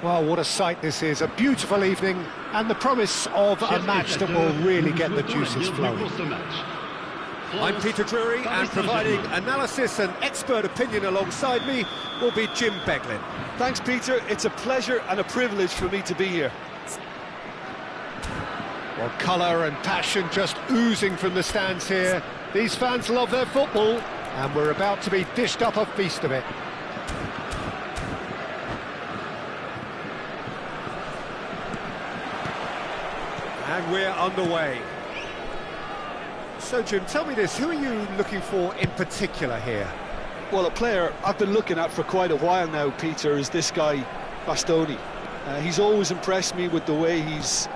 Well, what a sight this is, a beautiful evening, and the promise of a match that will really get the juices flowing. I'm Peter Drury, and providing analysis and expert opinion alongside me will be Jim Beglin. Thanks, Peter. It's a pleasure and a privilege for me to be here. Well, colour and passion just oozing from the stands here. These fans love their football, and we're about to be dished up a feast of it. And we're underway. So, Jim, tell me this, who are you looking for in particular here? Well, a player I've been looking at for quite a while now, Peter, is this guy, Bastoni. He's always impressed me with the way he's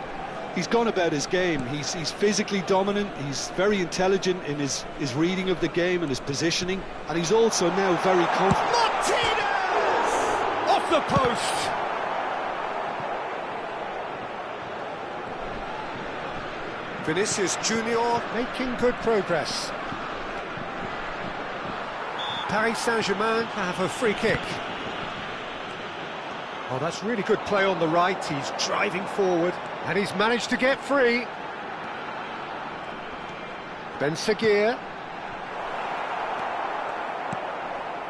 gone about his game. He's physically dominant, he's very intelligent in his reading of the game and his positioning, and he's also now very confident. Martinez! Off the post! Vinicius Junior Making good progress. Paris Saint-Germain have a free kick. Oh, that's really good play on the right. He's driving forward, and he's managed to get free. Ben Seguir.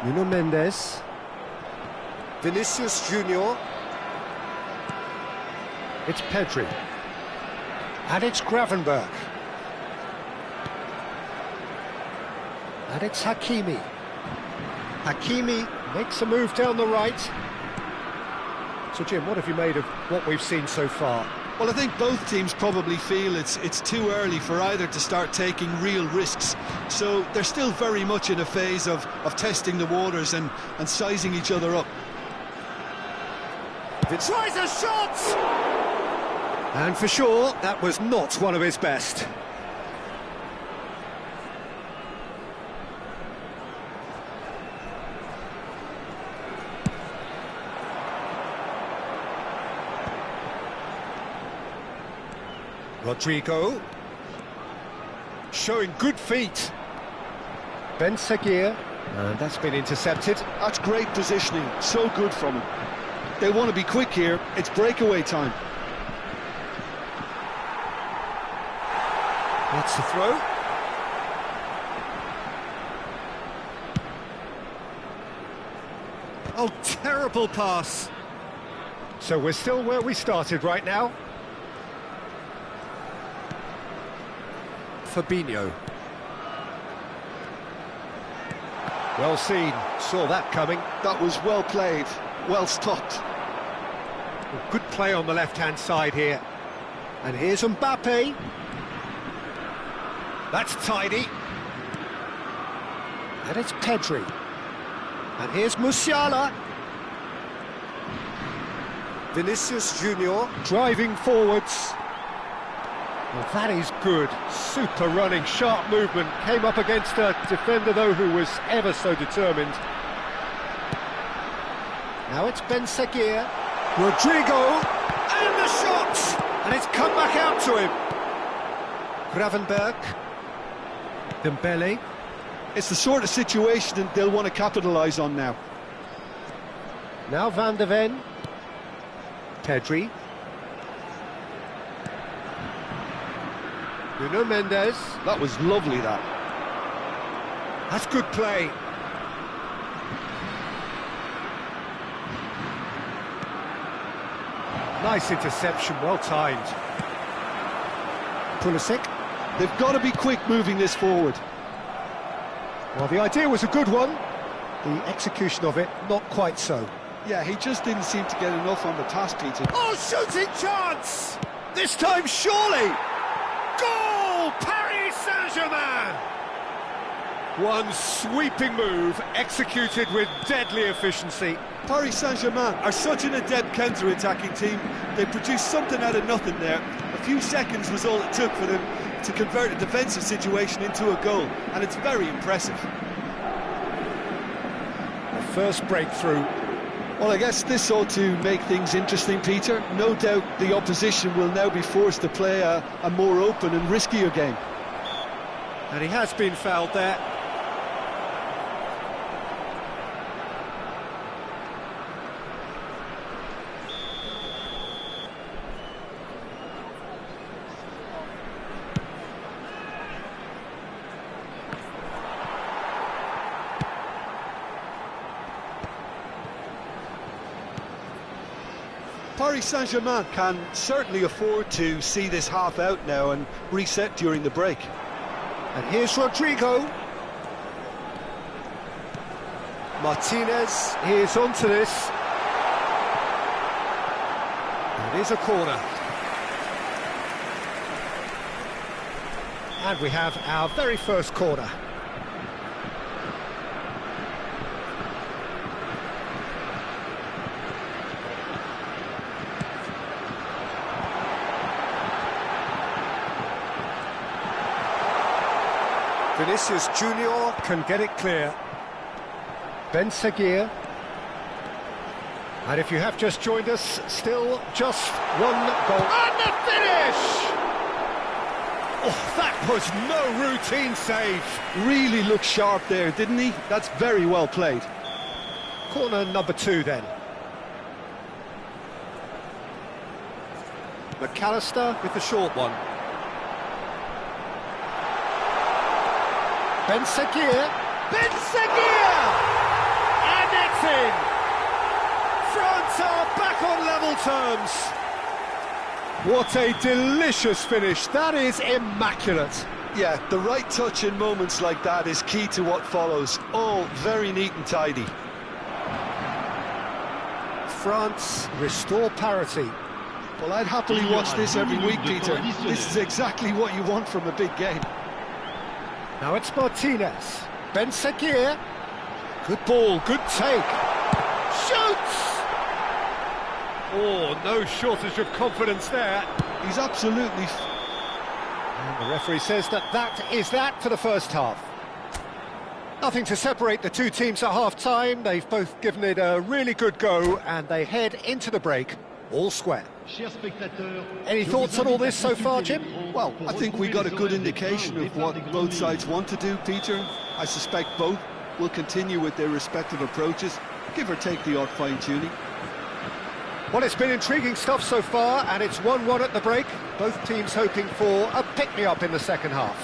Nuno Mendes. Vinicius Junior. It's Pedri. And it's Gravenberch. And it's Hakimi. Hakimi makes a move down the right. So, Jim, what have you made of what we've seen so far? Well, I think both teams probably feel it's too early for either to start taking real risks. So they're still very much in a phase of testing the waters and sizing each other up. Tries a shot! And for sure, that was not one of his best. Rodrigo. Showing good feet. Ben Seguir. And that's been intercepted. That's great positioning, so good from him. They want to be quick here, it's breakaway time. That's the throw. Oh, terrible pass. So we're still where we started right now. Fabinho. Well seen, saw that coming. That was well played, well stopped. Good play on the left-hand side here. And here's Mbappe. That's tidy. And it's Pedri. And here's Musiala. Vinicius Junior. Driving forwards. Well, that is good. Super running, sharp movement. Came up against a defender, though, who was ever so determined. Now it's Ben Seguir. Rodrigo. And the shot! And it's come back out to him. Gravenberch. Dembele. It's the sort of situation that they'll want to capitalise on now. Now Van de Ven. Pedri. Nuno Mendes. That was lovely, that. That's good play. Nice interception, well timed. Pulisic. They've got to be quick moving this forward. Well, the idea was a good one. The execution of it, not quite so. Yeah, he just didn't seem to get enough on the task, Peter. Oh, shooting chance! This time, surely! Goal! Paris Saint-Germain! One sweeping move, executed with deadly efficiency. Paris Saint-Germain are such an adept counter-attacking team. They produced something out of nothing there. A few seconds was all it took for them to convert a defensive situation into a goal, and it's very impressive. The first breakthrough. Well, I guess this ought to make things interesting, Peter. No doubt the opposition will now be forced to play a more open and riskier game. And he has been fouled there. Paris Saint-Germain can certainly afford to see this half out now and reset during the break. And here's Rodrigo. Martinez is onto this. It is a corner. And we have our very first corner. Vinicius Junior can get it clear. Ben Seguir. And if you have just joined us, still just one goal. And the finish! Oh, that was no routine save. Really looked sharp there, didn't he? That's very well played. Corner number 2 then. McAllister with the short one. Ben Seguir. Ben Seguir! And it's in! France are back on level terms. What a delicious finish. That is immaculate. Yeah, the right touch in moments like that is key to what follows. All very neat and tidy. France restore parity. Well, I'd happily watch this every week, Peter. This is exactly what you want from a big game. Now it's Martinez. Ben Seguir. Good ball, good take. Shoots! Oh, no shortage of confidence there. He's absolutely... And the referee says that is that for the first half. Nothing to separate the two teams at half-time. They've both given it a really good go, and they head into the break all square. Any thoughts on all this so far, Jim? Well, I think we got a good indication of what both sides want to do, Peter. I suspect both will continue with their respective approaches, give or take the odd fine-tuning. Well, it's been intriguing stuff so far, and it's 1-1 at the break. Both teams hoping for a pick-me-up in the second half.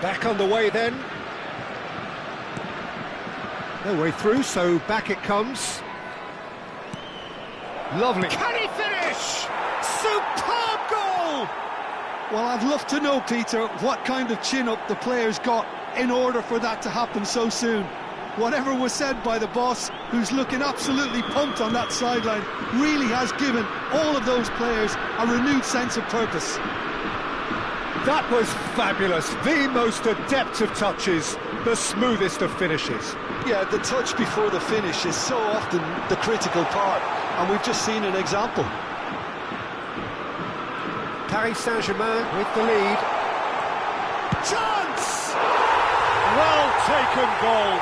Back underway then. No way through, so back it comes. Lovely. Can he finish? Superb goal! Well, I'd love to know, Peter, what kind of chin-up the players got in order for that to happen so soon. Whatever was said by the boss, who's looking absolutely pumped on that sideline, really has given all of those players a renewed sense of purpose. That was fabulous. The most adept of touches, the smoothest of finishes. Yeah, the touch before the finish is so often the critical part, and we've just seen an example. Paris Saint-Germain with the lead. Chance! Well taken goal.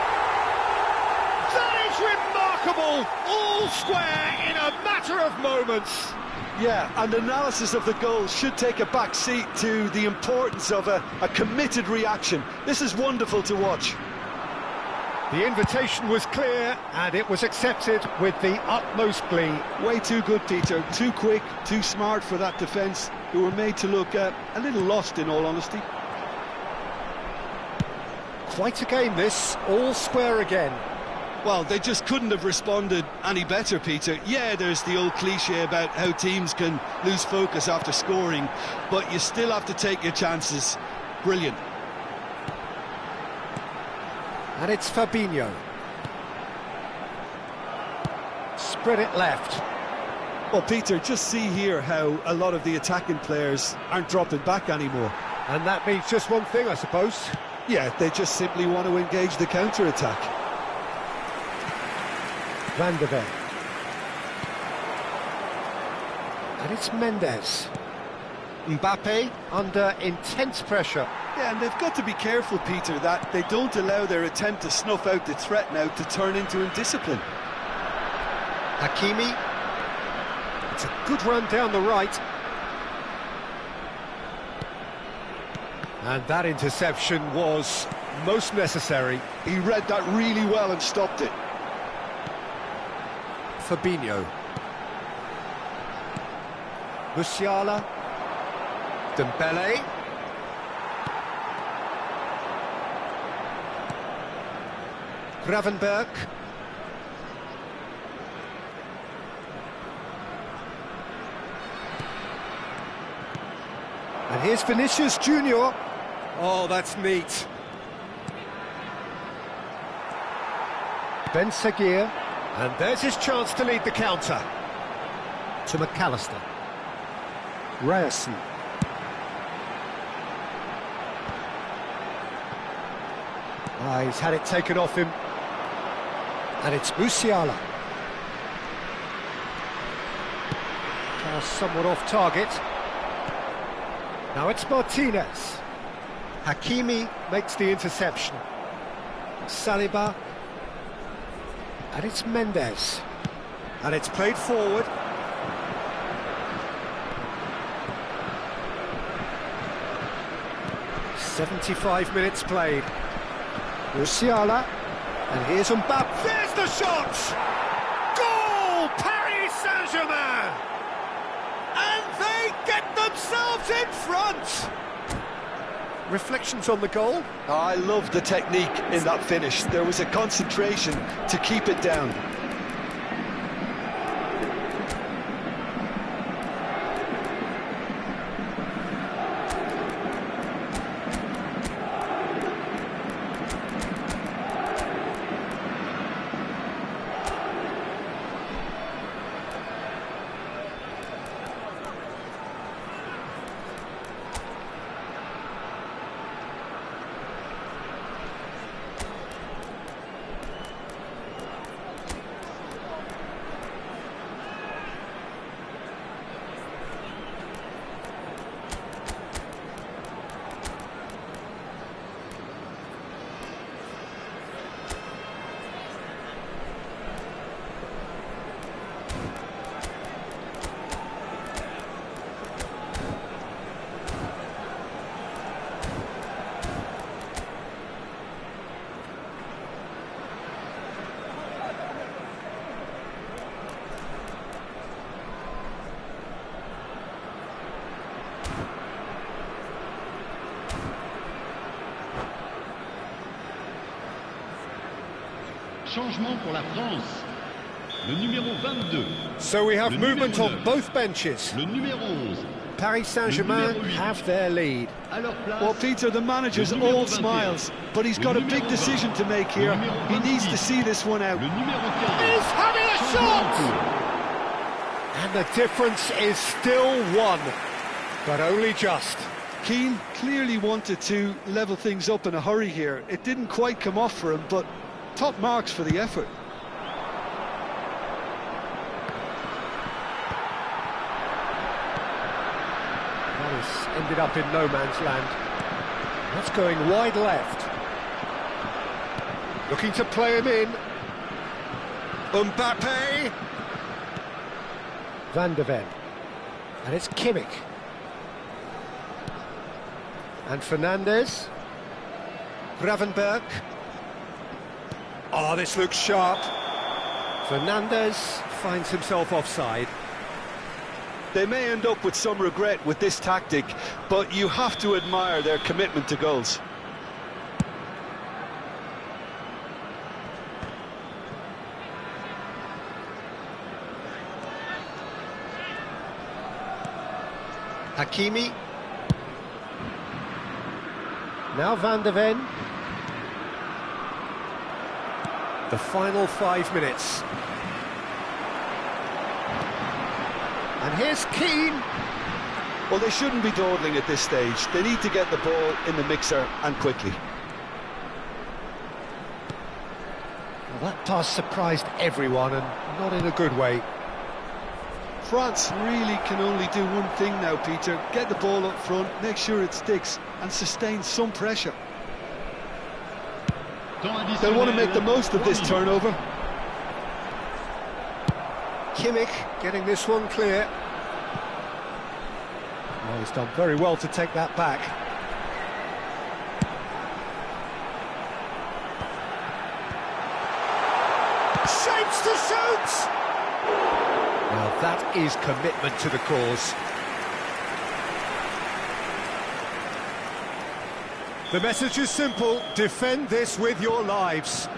That is remarkable. All square in a matter of moments. Yeah, and analysis of the goal should take a back seat to the importance of a committed reaction. This is wonderful to watch. The invitation was clear, and it was accepted with the utmost glee. Way too good, Peter. Too quick, too smart for that defence, who were made to look a little lost, in all honesty. Quite a game, this. All square again. Well, they just couldn't have responded any better, Peter. Yeah, there's the old cliche about how teams can lose focus after scoring, but you still have to take your chances. Brilliant. And it's Fabinho. Spread it left. Well, Peter, just see here how a lot of the attacking players aren't dropping back anymore. And that means just one thing, I suppose. Yeah, they just simply want to engage the counter-attack. Van de Ven. And it's Mendes. Mbappe under intense pressure. Yeah, and they've got to be careful, Peter, that they don't allow their attempt to snuff out the threat now to turn into indiscipline. Hakimi. It's a good run down the right. And that interception was most necessary. He read that really well and stopped it. Fabinho. Musiala. Dembele. Gravenberch. And here's Vinicius Junior. Oh, that's neat. Ben Seguir. And there's his chance to lead the counter. To McAllister. Ryerson. Ah, he's had it taken off him. And it's Musiala. Pass somewhat off target. Now it's Martinez. Hakimi makes the interception. Saliba. And it's Mendes. And it's played forward. "75 minutes played. Musiala. And here's Mbappe. There's the shot! Goal! Paris Saint-Germain! And they get themselves in front! Reflections on the goal? I love the technique in that finish. There was a concentration to keep it down. Changement pour la France. Le numéro 22. So we have movement on both benches. Le numéro 11. Paris Saint-Germain have their lead. Well, Peter, the manager's all smiles, but he's got a big decision to make here. He needs to see this one out. He's having a shot! And the difference is still one, but only just. Keane clearly wanted to level things up in a hurry here. It didn't quite come off for him, but top marks for the effort. Ended up in no man's land. That's going wide left. Looking to play him in. Mbappe. Van de Ven. And it's Kimmich. And Fernandes. Gravenberg. Oh, this looks sharp. Fernandes finds himself offside. They may end up with some regret with this tactic, but you have to admire their commitment to goals. Hakimi. Now Van de Ven. The final 5 minutes. And here's Keane. Well, they shouldn't be dawdling at this stage. They need to get the ball in the mixer and quickly. Well, that pass surprised everyone, and not in a good way. France really can only do one thing now, Peter. Get the ball up front, make sure it sticks, and sustain some pressure. They'll want to make the most of this turnover. Kimmich getting this one clear. Well, he's done very well to take that back. Shapes to shoot! Well, that is commitment to the cause. The message is simple: defend this with your lives.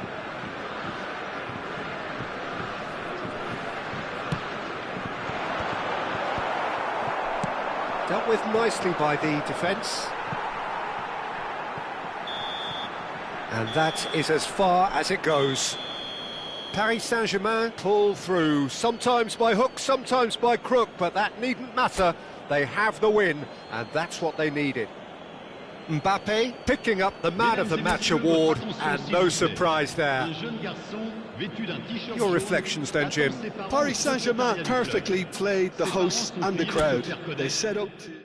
Dealt with with nicely by the defence. And that is as far as it goes. Paris Saint-Germain pull through, sometimes by hook, sometimes by crook, but that needn't matter. They have the win, and that's what they needed. Mbappé picking up the Man of the Match award, and no surprise there. Your reflections then, Jim? Paris Saint-Germain perfectly played the hosts and the crowd. They set up to...